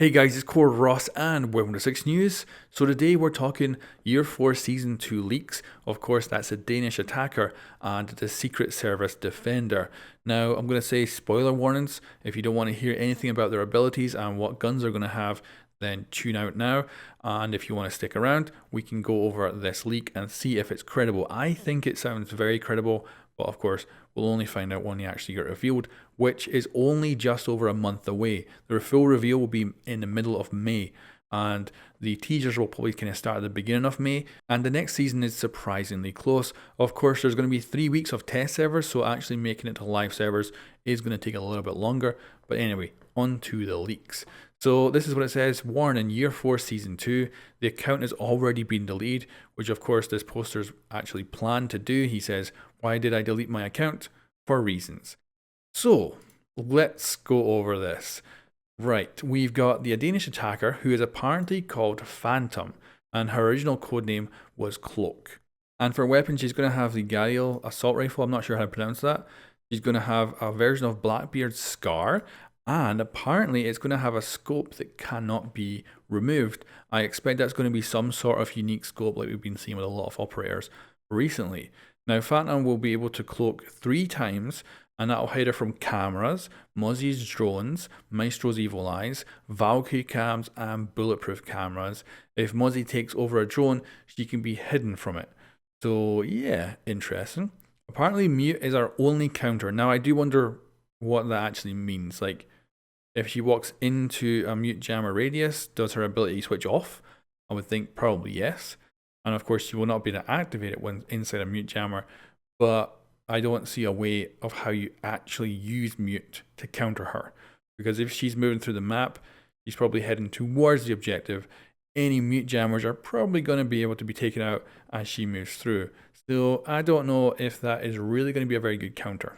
Hey guys, it's Core Ross and welcome to 6 News. So today we're talking Year 4 Season 2 leaks. Of course, that's a Danish attacker and the Secret Service defender. Now, I'm going to say spoiler warnings. If you don't want to hear anything about their abilities and what guns they're going to have, then tune out now. And if you want to stick around, we can go over this leak and see if it's credible. I think it sounds very credible, but of course, we'll only find out when they actually get revealed, which is only just over a month away. The full reveal will be in the middle of May, and the teasers will probably kind of start at the beginning of May, and the next season is surprisingly close. Of course, there's going to be 3 weeks of test servers, so actually making it to live servers is going to take a little bit longer. But anyway, on to the leaks. So this is what it says: warning, Year 4 Season 2, the account has already been deleted, which of course this poster's actually planned to do. He says, why did I delete my account? For reasons. So let's go over this. Right, we've got the Danish attacker who is apparently called Phantom, and her original codename was Cloak. And for weapons, she's going to have the Galil assault rifle. I'm not sure how to pronounce that. She's going to have a version of Blackbeard's Scar, and apparently it's going to have a scope that cannot be removed. I expect that's going to be some sort of unique scope like we've been seeing with a lot of operators recently. Now, Phantom will be able to cloak 3 times, and that'll hide her from cameras, Mozzie's drones, Maestro's evil eyes, Valkyrie cams, and bulletproof cameras. If Mozzie takes over a drone, she can be hidden from it. So yeah, interesting. Apparently mute is our only counter. Now I do wonder what that actually means. Like, if she walks into a mute jammer radius, does her ability switch off? I would think probably yes. And of course, she will not be able to activate it when inside a mute jammer, but I don't see a way of how you actually use mute to counter her. Because if she's moving through the map, she's probably heading towards the objective. Any mute jammers are probably going to be able to be taken out as she moves through. So I don't know if that is really going to be a very good counter.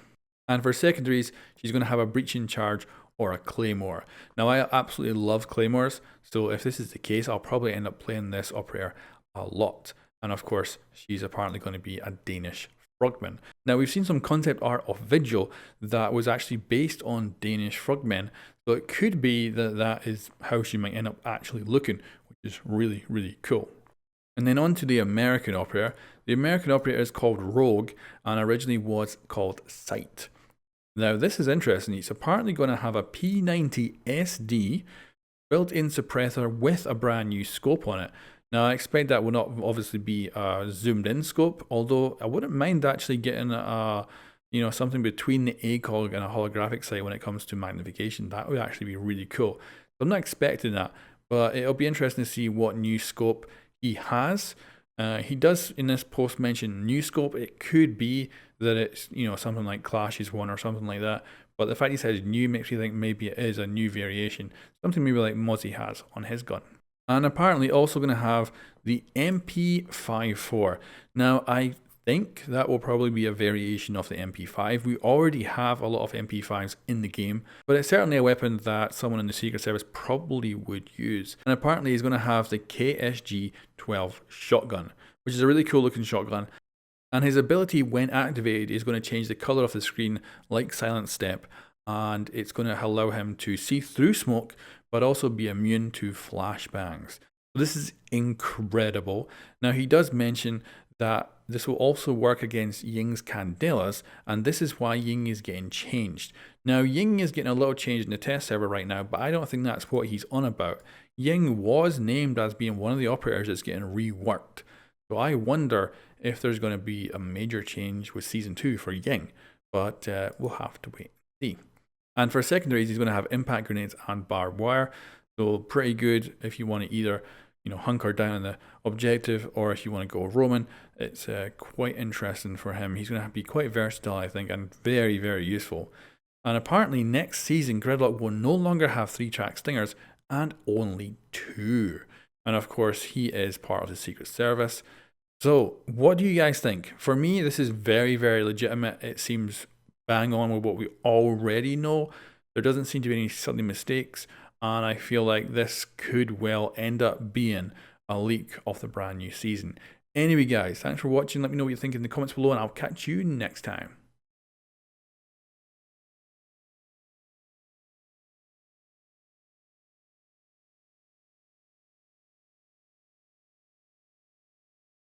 And for secondaries, she's going to have a breaching charge or a claymore. Now I absolutely love claymores, so if this is the case, I'll probably end up playing this operator a lot. And of course, she's apparently going to be a Danish frogman. Now we've seen some concept art of Vigil that was actually based on Danish frogmen, so it could be that that is how she might end up actually looking, which is really, really cool. And then on to the American operator. The American operator is called Rogue and originally was called Sight. Now this is interesting. It's apparently going to have a P90 SD built-in suppressor with a brand new scope on it. Now I expect that will not obviously be a zoomed in scope, although I wouldn't mind actually getting a, something between the ACOG and a holographic sight when it comes to magnification. That would actually be really cool. I'm not expecting that, but it'll be interesting to see what new scope he has. He does in this post mention new scope. It could be that it's something like Clash's one or something like that, but the fact he says new makes me think maybe it is a new variation, something maybe like Mozzie has on his gun. And apparently also going to have the MP54. Now I think that will probably be a variation of the MP5. We already have a lot of MP5s in the game, but it's certainly a weapon that someone in the Secret Service probably would use. And apparently he's going to have the KSG-12 shotgun, which is a really cool looking shotgun. And his ability when activated is going to change the color of the screen like Silent Step, and it's going to allow him to see through smoke but also be immune to flashbangs. So this is incredible. Now he does mention that this will also work against Ying's Candelas, and this is why Ying is getting changed. Now Ying is getting a little change in the test server right now, but I don't think that's what he's on about. Ying was named as being one of the operators that's getting reworked. So I wonder if there's going to be a major change with Season 2 for Ying, but we'll have to wait and see. And for secondaries, he's going to have impact grenades and barbed wire. So pretty good if you want to either, hunker down on the objective, or if you want to go Roman. It's quite interesting for him. He's going to be quite versatile, I think, and very, very useful. And apparently next season, Gridlock will no longer have 3-track stingers and only 2. And of course, he is part of the Secret Service. So what do you guys think? For me, this is very, very legitimate. It seems bang on with what we already know. There doesn't seem to be any silly mistakes, and I feel like this could well end up being a leak of the brand new season. Anyway guys, thanks for watching. Let me know what you think in the comments below, and I'll catch you next time.